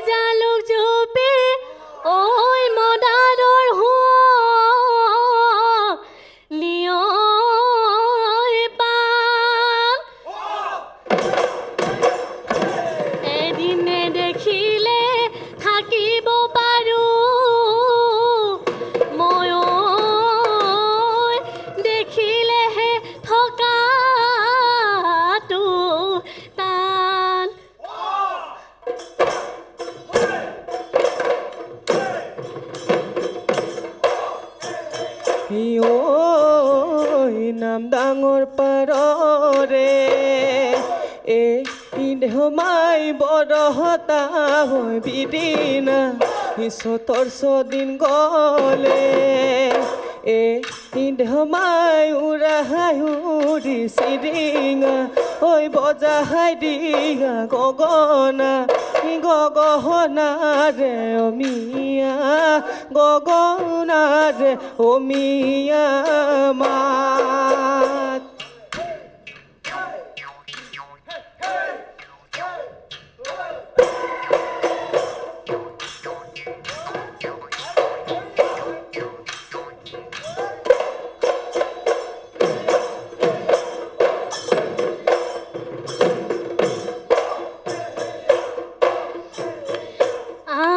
জালুক জুপি ঐ মদাৰৰ হোঁ লিয়ৈ পান এদিনে দেখিলে থাকিব পাৰোঁ ময়ো দেখিলেহে থকাটো টান নাম ডাঙৰ পাৰৰে দেহমাই বৰহতা হৈ বিদিনা চতৰ ছদিন গলে দেহমাই উৰাহাই উৰি চিৰিঙা ঐ বজাহাই দিয়া গগনাৰে অমিয়া গগনাৰে অমিয়া মাত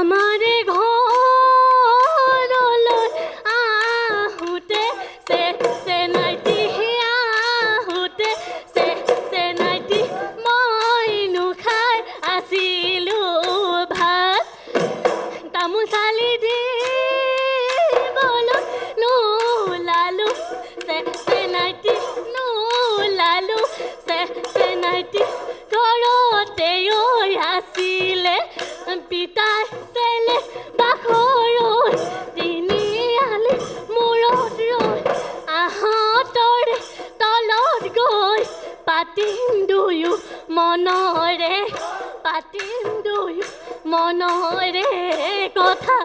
আমাৰে ঘৰলৈ আহোঁতে চেনাইটি আহোঁতে চেনাইটি মইনো খাই আছিলোঁ ভাত তামোল চালি দিবলৈ নোলালোঁ চেনাইটি নোলালোঁ চেনাইটি ঘৰতে আছিলে পিতাই চেলে বাখৰৈ তিনিআলি মূৰত ৰৈ আহঁতৰে তলত গৈ পাতিম দুয়ো মনৰে পাতিম দুয়ো মনৰে কথা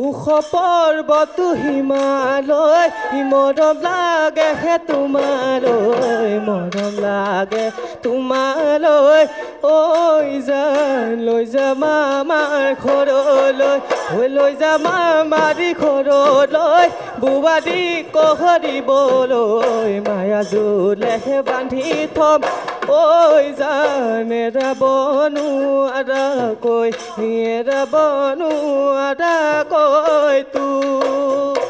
উখ পৰ্বতো হিমালয় মৰম লাগে হে তোমালৈ মৰম লাগে তোমালৈ ঐ জান লৈ যা মামাৰ ঘৰলৈ লৈ যা মামাৰী ঘৰলৈ বুবাৰী কহৰিবলৈ মায়া জোলেহে বান্ধি থম ঐ জান এৰাবনো আৰাকৈ এৰাবনো আৰাকৈ তোক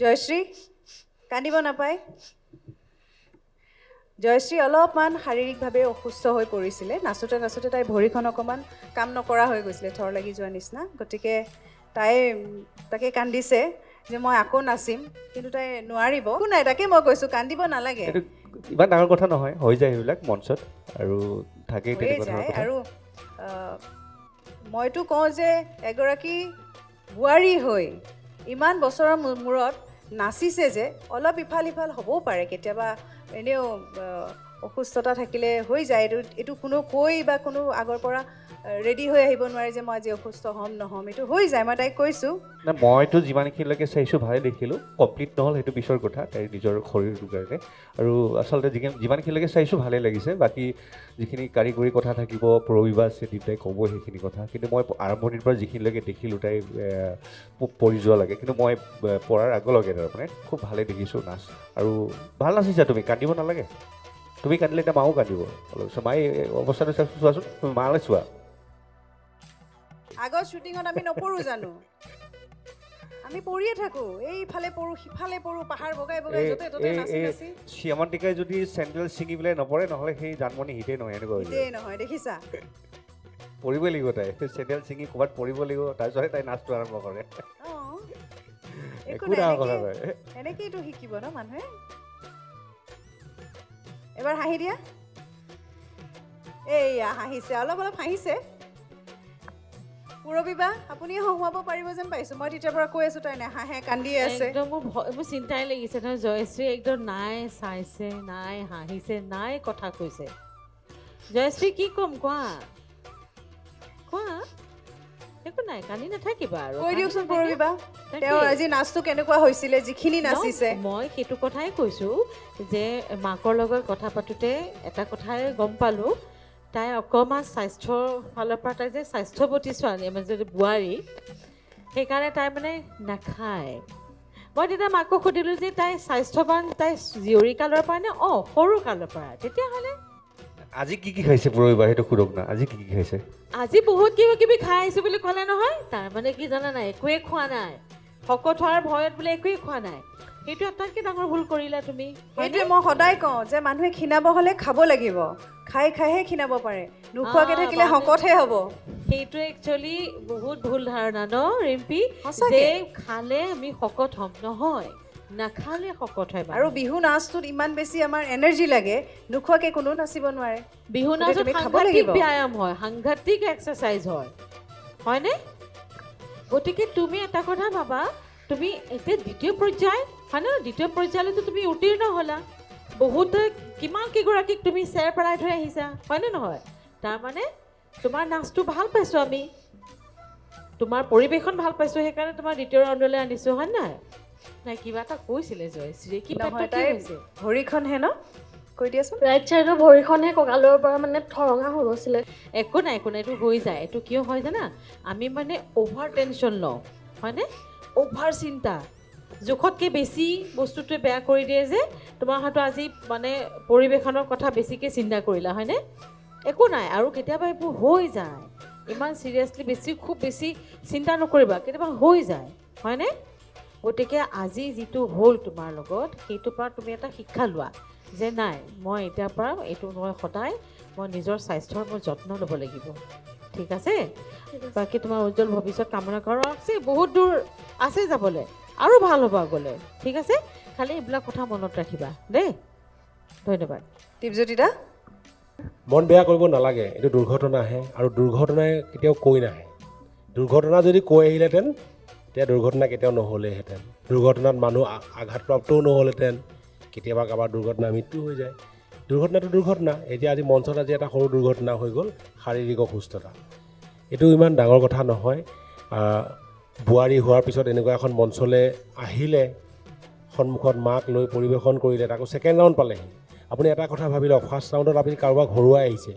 জয়শ্ৰী কান্দিব নাপায় জয়শ্ৰী অলপমান শাৰীৰিকভাৱে অসুস্থ হৈ পৰিছিলে নাচোতে নাচোতে তাই ভৰিখন অকণমান কাম নকৰা হৈ গৈছিলে থৰ লাগি যোৱা নিচিনা গতিকে তাই তাকে কান্দিছে যে মই আকৌ নাচিম কিন্তু তাই নোৱাৰিব একো নাই তাকে মই কৈছোঁ কান্দিব নালাগে ইমান ডাঙৰ কথা নহয় হৈ যায় সেইবিলাক মঞ্চত আৰু থাকেই তেনেকুৱা যায় ধৰণৰ আৰু মইতো কওঁ যে এগৰাকী বোৱাৰী হৈ ইমান বছৰৰ মূৰত নাচিছে যে অলপ ইফাল সিফাল হ'বও পাৰে কেতিয়াবা এনেও অসুস্থতা থাকিলে হৈ যায় এইটো কোনো কৈ বা কোনো আগৰ পৰা ৰেডি হৈ আহিব নোৱাৰে যে মই আজি অসুস্থ হ'ম নহ'ম এইটো হৈ যায় মই তাইক কৈছোঁ না মইতো যিমানখিনিলৈকে চাইছোঁ ভালে দেখিলোঁ কমপ্লিট নহ'ল সেইটো পিছৰ কথা তাইৰ নিজৰ শৰীৰটোৰ কাৰণে আৰু আচলতে যিমানখিনিলৈকে চাইছোঁ ভালেই লাগিছে বাকী যিখিনি কাৰিকৰী কথা থাকিব পৰবিবা আছে দেউতাই ক'ব সেইখিনি কথা কিন্তু মই আৰম্ভণিৰ পৰা যিখিনিলৈকে দেখিলোঁ তাই পৰি যোৱা লাগে কিন্তু মই পৰাৰ আগলৈকে তাৰমানে খুব ভালেই দেখিছোঁ নাচ আৰু ভাল নাচিছা তুমি কান্দিব নালাগে তুমি কান্দিলে এতিয়া মাও কান্দিব অলপ মায়ে অৱস্থাটো চোৱাচোন তুমি মালৈ চোৱা আগৰ শ্বুটিঙত আমি নপৰোঁ জানো আমি পৰিয়ে থাকোঁ এইফালে পৰোঁ সিফালে পৰোঁ পাহাৰ বগাই বগাই য'তে ত'তে নাচি নাচি শ্যামন্তিকাই যদি চেণ্ডেল ছিঙি পেলাই নপৰে নহ'লে সেই জানমণি হিতেই নহয় এনেকুৱা হিতেই নহয় দেখিছা পৰিবই লাগিব তাই চেণ্ডেল ছিঙি ক'ৰবাত পৰিব লাগিব তাৰপিছতহে তাই নাচটো আৰম্ভ কৰে অঁ একো ডাঙৰ কথা নহয় এনেকৈতো শিকিব ন মানুহে এবাৰ হাঁহি দিয়া এইয়া হাঁহিছে অলপ অলপ হাঁহিছে পুৰবিবা আপুনি হহুৱাব পাৰিব যেন পাইছোঁ মই তেতিয়াৰ পৰা কৈ আছোঁ তাই নাহাঁহে কান্দিয়ে আছে একদম মোৰ চিন্তাই লাগিছে নহয় জয়শ্ৰী একদম নাই চাইছে নাই হাঁহিছে নাই কথা কৈছে জয়শ্ৰী কি ক'ম কোৱা একো নাই কান্দি নাথাকিবা আৰু কৈ দিয়কচোন পুৰবিবা তেওঁৰ আজি নাচটো কেনেকুৱা হৈছিলে যিখিনি নাচিছে মই সেইটো কথাই কৈছোঁ যে মাকৰ লগত কথা পাতোঁতে এটা কথাই গম পালোঁ তাই অকণমান স্বাস্থ্যৰ ফালৰ পৰা তাই যে স্বাস্থ্যৱতী ছোৱালী মানে যদি বোৱাৰী সেইকাৰণে তাই মানে নাখায় মই তেতিয়া মাকক সুধিলোঁ যে তাই স্বাস্থ্যৱান তাই জীয়ৰী কালৰ পৰা নে সৰু কালৰ পৰা তেতিয়াহ'লে আজি কি খাইছে পুৰবিবা সেইটো সোধক না আজি কি খাইছে আজি বহুত কিবা কিবি খাই আহিছোঁ বুলি ক'লে নহয় তাৰমানে কি জানা নাই একোৱে খোৱা নাই শকত হোৱাৰ ভয়ত বোলে একোৱেই খোৱা নাই সেইটো আটাইতকৈ ডাঙৰ ভুল কৰিলা তুমি সেইটোৱে মই সদায় কওঁ যে মানুহে খীনাব হ'লে খাব লাগিব খাই খাইহে খীনাব পাৰে নোখোৱাকৈ থাকিলে শকতহে হ'ব সেইটো একচুৱেলি বহুত ভুল ধাৰণা ন ৰিম্পী সঁচাকৈ। যে খালে আমি শকত হ'ম নহয় নাখালে শকত হয় আৰু বিহু নাচটোত ইমান বেছি আমাৰ এনাৰ্জি লাগে নোখোৱাকৈ কোনো নাচিব নোৱাৰে বিহু গতিকে নাচত তুমি খাব সাংঘাতিক লাগিব। ব্যায়াম হয় সাংঘাতিক এক্সাৰচাইজ হয় হয়নে গতিকে তুমি এটা কথা ভাবা তুমি এতিয়া দ্বিতীয় পৰ্যায় হয়নে দ্বিতীয় পৰ্যায়লৈতো তুমি উত্তীৰ্ণ হ'লা বহুতে কিমান কেইগৰাকীক তুমি চেৰ পেলাই থৈ আহিছা হয়নে নহয় তাৰমানে তোমাৰ নাচটো ভাল পাইছোঁ আমি তোমাৰ পৰিৱেশন ভাল পাইছোঁ সেইকাৰণে তোমাৰ দ্বিতীয় ৰাউণ্ডলৈ আনিছোঁ হয় নাই কিবা এটা কৈছিলে জয়শ্ৰী কি নহয় কি তাই হৈছে ভৰিখনহে ন কৈ দিয়াচোন ৰাইট চাইডৰ ভৰিখনহে কঁকালৰ পৰা মানে ঠৰঙা হৈ গৈছিলে একো নাই এইটো হৈ যায় এইটো কিয় হয় জানা আমি মানে অ'ভাৰ টেনশ্যন লওঁ হয়নে অ'ভাৰ চিন্তা জোখতকৈ বেছি বস্তুটোৱে বেয়া কৰি দিয়ে যে তোমাৰ হয়তো আজি মানে পৰিৱেশনৰ কথা বেছিকৈ চিন্তা কৰিলা হয়নে একো নাই আৰু কেতিয়াবা এইবোৰ হৈ যায় ইমান চিৰিয়াছলি খুব বেছি চিন্তা নকৰিবা কেতিয়াবা হৈ যায় হয়নে গতিকে আজি যিটো হ'ল তোমাৰ লগত সেইটোৰ পৰা তুমি এটা শিক্ষা লোৱা যে নাই মই এতিয়াৰ পৰা এইটো মই সদায় মই নিজৰ স্বাস্থ্যৰ মই যত্ন ল'ব লাগিব ঠিক আছে বাকী তোমাৰ উজ্জ্বল ভৱিষ্যত কামনা কৰা আছে বহুত দূৰ আছে যাবলৈ আৰু ভাল হ'ব আগলৈ ঠিক আছে খালি এইবিলাক কথা মনত ৰাখিবা দেই ধন্যবাদ দীপজ্যোতি দা মন বেয়া কৰিব নালাগে এইটো দুৰ্ঘটনা আহে আৰু দুৰ্ঘটনাই কেতিয়াও কৈ নাহে দুৰ্ঘটনা যদি কৈ আহিলেহেঁতেন তেতিয়া দুৰ্ঘটনা কেতিয়াও নহ'লেহেঁতেন দুৰ্ঘটনাত মানুহ আঘাতপ্ৰাপ্তও নহ'লহেঁতেন কেতিয়াবা কাৰোবাৰ দুৰ্ঘটনা মৃত্যু হৈ যায় দুৰ্ঘটনাটো দুৰ্ঘটনা এতিয়া আজি মঞ্চত আজি এটা সৰু দুৰ্ঘটনা হৈ গ'ল শাৰীৰিক অসুস্থতা এইটো ইমান ডাঙৰ কথা নহয় বোৱাৰী হোৱাৰ পিছত এনেকুৱা এখন মঞ্চলৈ আহিলে সন্মুখত মাক লৈ পৰিৱেশন কৰিলে তাকো ছেকেণ্ড ৰাউণ্ড পালেহি আপুনি এটা কথা ভাবি লওক ফাৰ্ষ্ট ৰাউণ্ডত আপুনি কাৰোবাক হৰুৱাই আহিছে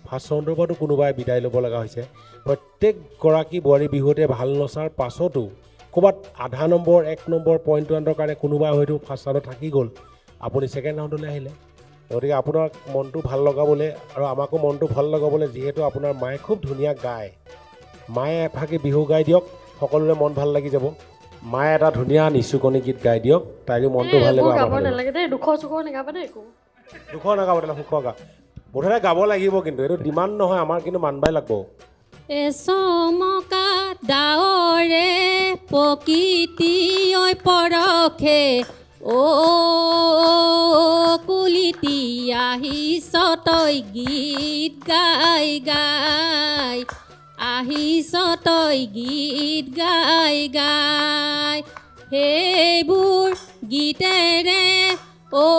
ফাৰ্ষ্ট ৰাউণ্ডৰ পৰাতো কোনোবাই বিদায় ল'ব লগা হৈছে প্ৰত্যেকগৰাকী বোৱাৰী বিহুতে ভাল নচাৰ পাছতো ক'ৰবাত আধা নম্বৰ 1 নম্বৰ পইণ্ট ওৱানৰ কাৰণে কোনোবাই হয়তো ফাৰ্ষ্ট ৰাউণ্ডত থাকি গ'ল আপুনি ছেকেণ্ড ৰাউণ্ডলৈ আহিলে গতিকে আপোনাৰ মনটো ভাল লগাবলৈ আৰু আমাকো মনটো ভাল লগাবলৈ যিহেতু আপোনাৰ মায়ে খুব ধুনীয়া গায় মায়ে এফাকি বিহু গাই দিয়ক সকলোৰে মন ভাল লাগি যাব মায়ে এটা ধুনীয়া নিচুকনি গীত গাই দিয়ক তাইৰো মনটো ভাল লাগিব এইবোৰ গাব আমাৰ ভাল লাগিব। নালাগে দেই, দুখৰ চুখৰ নাগাবা দেই একো। দুখৰ নাগাব তেতিয়াহ'লে সুখৰ গা মুঠতে গাব লাগিব কিন্তু এইটো ডিমাণ্ড নহয় আমাৰ কিন্তু মানবাই লাগব চমকা ডাৱৰে প্ৰকৃতি ঐ পৰখে অ কুলিতি আহিছ তই গীত গাই গাই আহিছ তই গীত গাই গাই সেইবোৰ গীতেৰে অ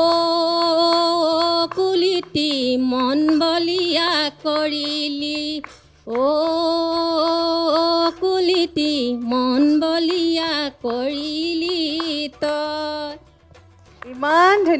কুলিতি মন বলিয়া কৰিলি অ কুলিতি মন বলিয়া কৰিলি তই ইমান ধুনীয়া